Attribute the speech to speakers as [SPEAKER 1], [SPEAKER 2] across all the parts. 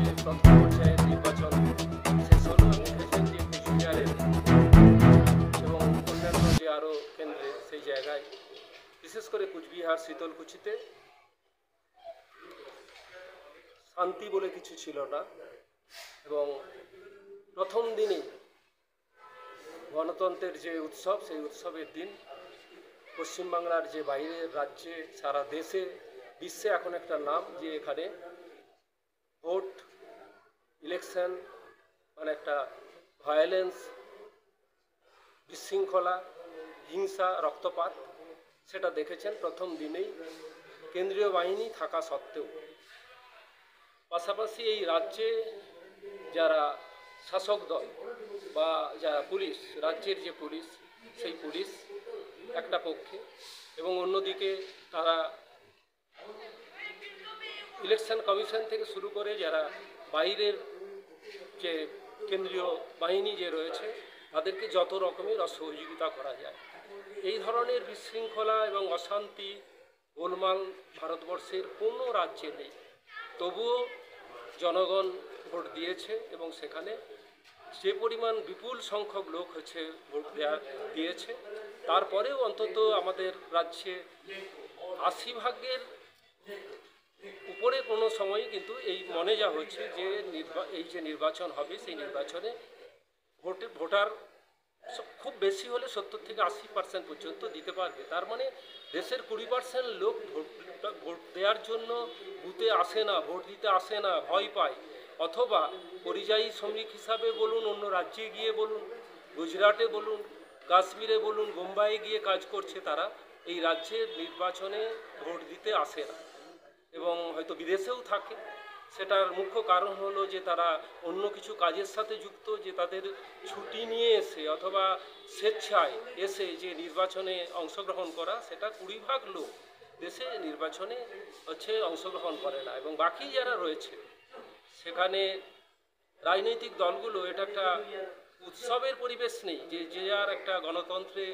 [SPEAKER 1] যে প্রথম পর্যায়ের নির্বাচন শেষ হলো এবং দেখেছেন যে কুচবিহারের এবং অন্যান্য যে আরও কেন্দ্রে সেই জায়গায় বিশেষ করে কুচবিহার শীতলকুচিতে শান্তি বলে কিছু ছিল না এবং প্রথম দিনেই গণতন্ত্রের যে উৎসব সেই উৎসবের দিন পশ্চিমবাংলার যে বাইরের রাজ্যে সারা দেশে বিশ্বে এখন একটা নাম যে এখানে ভোট ইলেকশন মানে একটা ভায়োলেন্স বিশৃঙ্খলা হিংসা রক্তপাত সেটা দেখেছেন প্রথম দিনেই কেন্দ্রীয় বাহিনী থাকা সত্ত্বেও। পাশাপাশি এই রাজ্যে যারা শাসক দল বা যারা পুলিশ রাজ্যের যে পুলিশ সেই পুলিশ একটা পক্ষে এবং অন্যদিকে তারা ইলেকশন কমিশন থেকে শুরু করে যারা বাইরের যে কেন্দ্রীয় বাহিনী যে রয়েছে তাদেরকে যত রকমের অসহযোগিতা করা যায়। এই ধরনের বিশৃঙ্খলা এবং অশান্তি গোলমাল ভারতবর্ষের কোনো রাজ্যে নেই, তবুও জনগণ ভোট দিয়েছে এবং সেখানে যে পরিমাণ বিপুল সংখ্যক লোক হচ্ছে ভোট দিয়েছে তারপরেও অন্তত আমাদের রাজ্যে ৮০% উপরে কোনো সময়ই কিন্তু এই মনে যা হচ্ছে যে এই যে নির্বাচন হবে সেই নির্বাচনে ভোটার খুব বেশি হলে ৭০ থেকে ৮০% পর্যন্ত দিতে পারবে। তার মানে দেশের ২০% লোক ভোট দেওয়ার জন্য বুথে আসে না, ভোট দিতে আসে না, ভয় পায়, অথবা পরিযায়ী শ্রমিক হিসাবে বলুন, অন্য রাজ্যে গিয়ে বলুন, গুজরাটে বলুন, কাশ্মীরে বলুন, বোম্বাইয়ে গিয়ে কাজ করছে, তারা এই রাজ্যের নির্বাচনে ভোট দিতে আসে না এবং হয়তো বিদেশেও থাকে। সেটার মুখ্য কারণ হলো যে তারা অন্য কিছু কাজের সাথে যুক্ত, যে তাদের ছুটি নিয়ে এসে অথবা স্বেচ্ছায় এসে যে নির্বাচনে অংশগ্রহণ করা, সেটা ২০% লোক দেশে নির্বাচনে অংশগ্রহণ করে না। এবং বাকি যারা রয়েছে সেখানে রাজনৈতিক দলগুলো এটা একটা উৎসবের পরিবেশ নেই যে যে যার একটা গণতন্ত্রে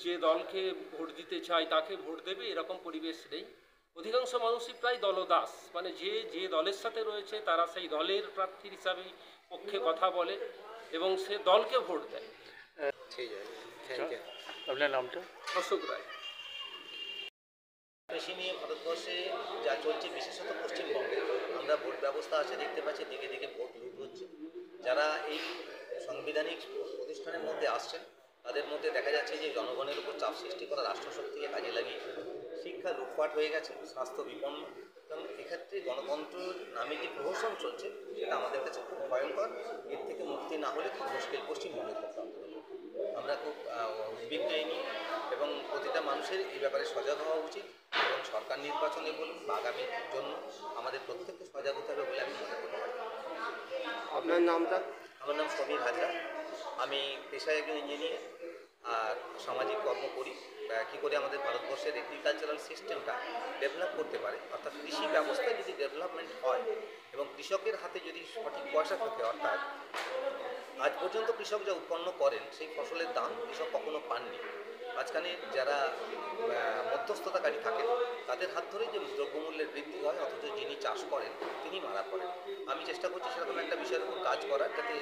[SPEAKER 1] যে দলকে ভোট দিতে চায় তাকে ভোট দেবে, এরকম পরিবেশ নেই। অধিকাংশ মানুষই প্রায় দলদাস, মানে যে দলের সাথে রয়েছে তারা সেই দলের প্রার্থীর হিসাবেই পক্ষে কথা বলে এবং সে দলকে ভোট দেয়।
[SPEAKER 2] ঠিক আছে, থ্যাংক ইউ।
[SPEAKER 3] আপনার নামটা?
[SPEAKER 1] অশোক রায়।
[SPEAKER 2] কৃষি নিয়ে ভারতবর্ষে যা চলছে, বিশেষত পশ্চিমবঙ্গে আমরা ভোট ব্যবস্থা আছে দেখতে পাচ্ছি, দিকে দিকে ভোট লুট হচ্ছে। যারা এই সাংবিধানিক প্রতিষ্ঠানের মধ্যে আসছেন তাদের মধ্যে দেখা যাচ্ছে যে জনগণের উপর চাপ সৃষ্টি করা, রাষ্ট্রশক্তিকে কাজে লাগিয়ে শিক্ষা লুটপাট হয়ে গেছে, স্বাস্থ্য বিপন্ন, এবং এক্ষেত্রে গণতন্ত্রের নামে যে প্রহসন চলছে সেটা আমাদের কাছে খুব ভয়ঙ্কর। এর থেকে মুক্তি না হলে খুব মুশকিল পশ্চিমবঙ্গের ক্ষেত্রে। আমরা খুব উদ্বিগ্ন নিই এবং প্রতিটা মানুষের এই ব্যাপারে সজাগ হওয়া উচিত এবং সরকার নির্বাচনে বলুন বা আগামীর জন্য আমাদের প্রত্যেককে সজাগ হতে হবে বলে আমি মনে করি।
[SPEAKER 3] আপনার নামটা?
[SPEAKER 2] আমার নাম সমীর হাজরা। আমি পেশায় একজন ইঞ্জিনিয়ার আর সামাজিক কর্ম করি। কী করে আমাদের ভারতবর্ষের এগ্রিকালচারাল সিস্টেমটা ডেভেলপ করতে পারে, অর্থাৎ কৃষি ব্যবস্থায় যদি ডেভেলপমেন্ট হয় এবং কৃষকের হাতে যদি সঠিক পয়সা থাকে, অর্থাৎ আজ পর্যন্ত কৃষক যা উৎপন্ন করেন সেই ফসলের দাম কৃষক কখনো পাননি। মাঝখানে যারা মধ্যস্থতাকারী থাকেন তাদের হাত ধরেই যে দ্রব্যমূল্যের বৃদ্ধি হয়, অথচ যিনি চাষ করেন তিনি মারা পড়েন। আমি চেষ্টা করছি সেরকম একটা বিষয়ের উপর কাজ করার, যাতে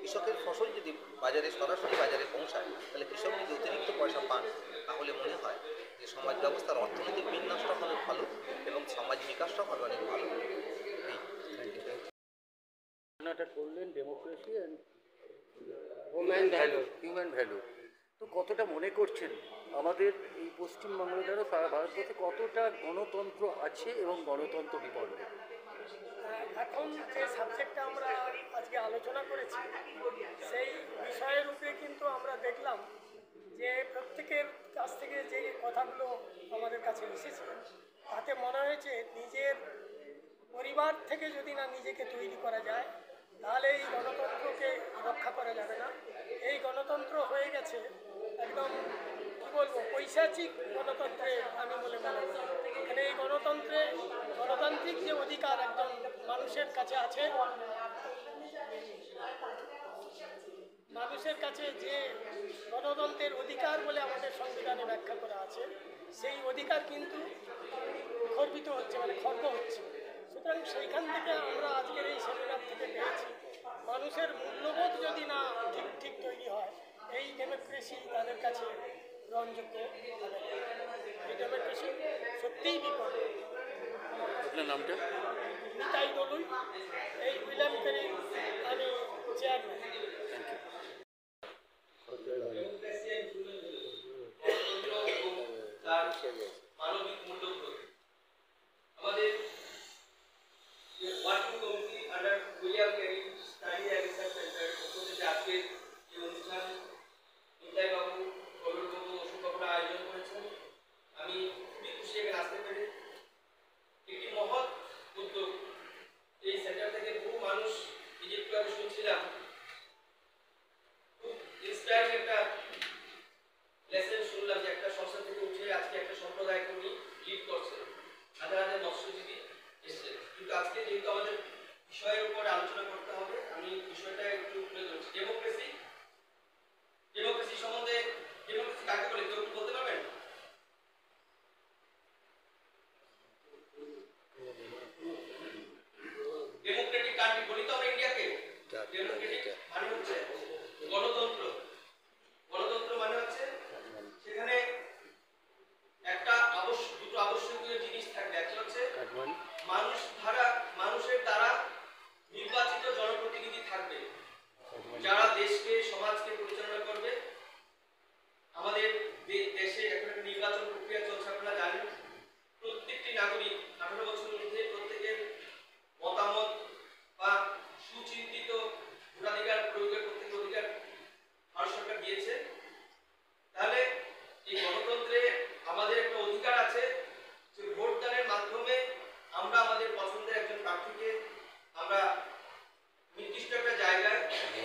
[SPEAKER 2] কৃষকের ফসল যদি বাজারে সরাসরি বাজারে পৌঁছায়, তাহলে কৃষক যদি অতিরিক্ত পয়সা পান তাহলে মনে হয় যে সমাজ ব্যবস্থার অর্থনৈতিক বিন্যাসটা হবে ভালো এবং সমাজ বিকাশটা হবে অনেক ভালো।
[SPEAKER 3] এই করলেন ডেমোক্রেসি অ্যান্ড হিউম্যান ভ্যালু, তো কতটা মনে করছেন আমাদের এই পশ্চিমবঙ্গে দ্বারা সারা ভারতবর্ষে কতটা গণতন্ত্র আছে এবং গণতন্ত্র বিপন্ন?
[SPEAKER 4] এখন যে সাবজেক্টটা আমরা আজকে আলোচনা করেছি সেই বিষয়ের উপরে কিন্তু আমরা দেখলাম যে প্রত্যেকের কাছ থেকে যে কথাগুলো আমাদের কাছে এসেছে তাতে মনে হয়েছে নিজের পরিবার থেকে যদি না নিজেকে তৈরি করা যায় তাহলে এই গণতন্ত্রকে রক্ষা করা যাবে না। এই গণতন্ত্র হয়ে গেছে একদম কী বলবো পৈশাচিক গণতন্ত্রে আমি বলে মনে করি। এখানে এই গণতান্ত্রিক যে অধিকার একদম মানুষের কাছে আছে, মানুষের কাছে যে গণতন্ত্রের অধিকার বলে আমাদের সংবিধানে ব্যাখ্যা করা আছে সেই অধিকার কিন্তু খর্বিত হচ্ছে, মানে খর্ব হচ্ছে। সুতরাং সেইখান থেকে আমরা আজকের এই সেমিনার থেকে পেয়েছি মানুষের মূল্যবোধ যদি না ঠিক ঠিক তৈরি হয় এই ডেমোক্রেসি তাদের কাছে গ্রহণযোগ্য হবে না। এই ডেমোক্রেসি সত্যিই বিপদ।
[SPEAKER 3] আপনার নামটা?
[SPEAKER 4] নিতাই দলুই, এই উইলিয়াম পেরির আমি চেয়ারম্যান।
[SPEAKER 3] Thank you.
[SPEAKER 5] মানবিক মূল্যবোধ আমাদের working committee under William carry study and research centre যে আজকের এই অনুষ্ঠান নিতাই বাবু, কবির বাবু, অশোক বাবুরা আয়োজন করেছেন। আমি খুবই খুশি এখানে আসতে পেরে। একটি মহৎ উদ্যোগ। এই সেন্টার থেকে বহু মানুষ একটু আগে শুনছিলাম, খুব ইন্সপায়ারিং একটা লেসেন শুনলাম যে একটা সংস্থা থেকে উঠে আজকে একটা সম্প্রদায়কে উনি লিড করছেন। হাজার হাজার মৎস্যজীবী এসেছেন। কিন্তু আজকে যেহেতু আমাদের বিষয়ের উপরে আলোচনা করতে হবে, আমি বিষয়টা একটু তুলে ধরছি। ডেমোক্রেসি সম্বন্ধে, ডেমোক্রেসি কাকে বলে কেউ একটু বলতে পারবেন? ডেমোক্রেটিক কান্ট্রি বলি তো আমরা ইন্ডিয়াকে। ডেমোক্রেটিক মানে হচ্ছে গণতন্ত্র। গণতন্ত্র মানে হচ্ছে সেখানে একটা দুটো আবশ্যকীয় জিনিস থাকবে। একটা হচ্ছে মানুষের দ্বারা নির্বাচিত জনপ্রতিনিধি থাকবে, যারা দেশকে সমাজকে পরিচালনা করবে। আমাদের দেশে এখন একটা নির্বাচন প্রক্রিয়া চলছে, আপনারা জানেন। প্রত্যেকটি নাগরিক 18 বছরের মধ্যে প্রত্যেকের মতামত বা সুচিন্তিত ভোটাধিকার প্রয়োগের প্রত্যেক অধিকার ভারত সরকার দিয়েছে। তাহলে এই গণতন্ত্রে আমাদের একটা অধিকার আছে যে ভোটদানের মাধ্যমে আমরা আমাদের পছন্দের একজন প্রার্থীকে আমরা নির্দিষ্ট একটা জায়গায়,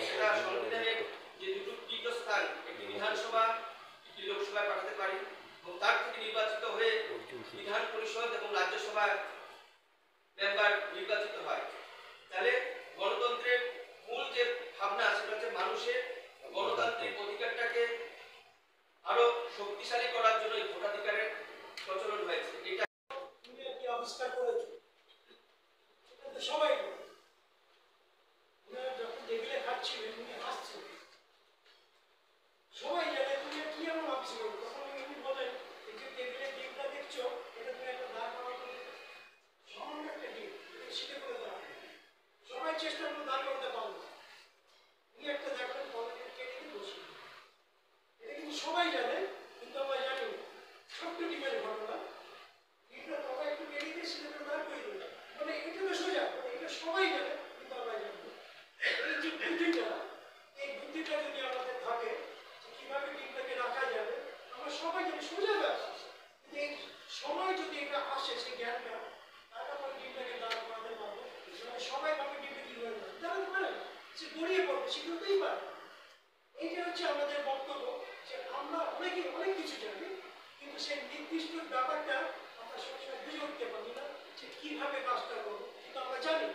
[SPEAKER 5] সেটা সংবিধানের যে দুটো পীঠস্থান, একটি বিধানসভা, একটি লোকসভায় পাঠাতে পারি এবং তার থেকে নির্বাচিত হয়ে বিধান পরিষদ এবং রাজ্যসভায় মেম্বার নির্বাচিত হয়। তাহলে গণতন্ত্রের মূল যে ভাবনা সেটা হচ্ছে মানুষের গণতান্ত্রিক অধিকারটাকে আরো শক্তিশালী করার জন্য এই ভোটাধিকারের প্রচলন হয়েছে। এটা
[SPEAKER 4] তুমি কি আবিষ্কার করেছো এটা তো সবাই যখন টেবিলে খাচ্ছিলেন উনি হাসছেন, সবাই জানে তুমি কি এমন আবিষ্কার করো। তখন উনি বলেন এই যে টেবিলে ডিমটা দেখছো এটা তুমি একটা দাঁড় করানো সামান্য একটা ডিম শিখে করে দেওয়া, সবাই চেষ্টা করে দাঁড় করাতে পারলো। উনি একটা দেখলেন পলিটিক্যাল টেবিলে বসে, এটা কিন্তু সবাই জানে কিন্তু আমরা জানি না। ছোট্ট ডিমের ঘটনা, এটা তবে একটু বেরিয়ে সেটা দাঁড় করে দিল, মানে এটা তো সোজা, এটা সবাই জানে কিন্তু আমরা জানি না। এই যে বুদ্ধিটা, এই বুদ্ধিটা যদি আমাদের থাকে যে কিভাবে ডিমটাকে রাখা যাবে, আমরা সবাই জানি সোজা ব্যাপার। কিন্তু এই সময় যদি এটা আসে সেই জ্ঞানটা, তারপর ডিমটাকে দাঁড় করাতে পারবো। মানে সবাই ভাবে ডিমটা কিভাবে দাঁড়াতে পারে না, সে গড়িয়ে পড়বে, সে করতেই পারে। এইটা হচ্ছে আমাদের বক্তব্য যে আমরা অনেক কিছু জানি কিন্তু সেই নির্দিষ্ট ব্যাপারটা আমরা সবসময় বুঝে উঠতে পারি না যে কিভাবে কাজটা করবো, কিন্তু আমরা জানি।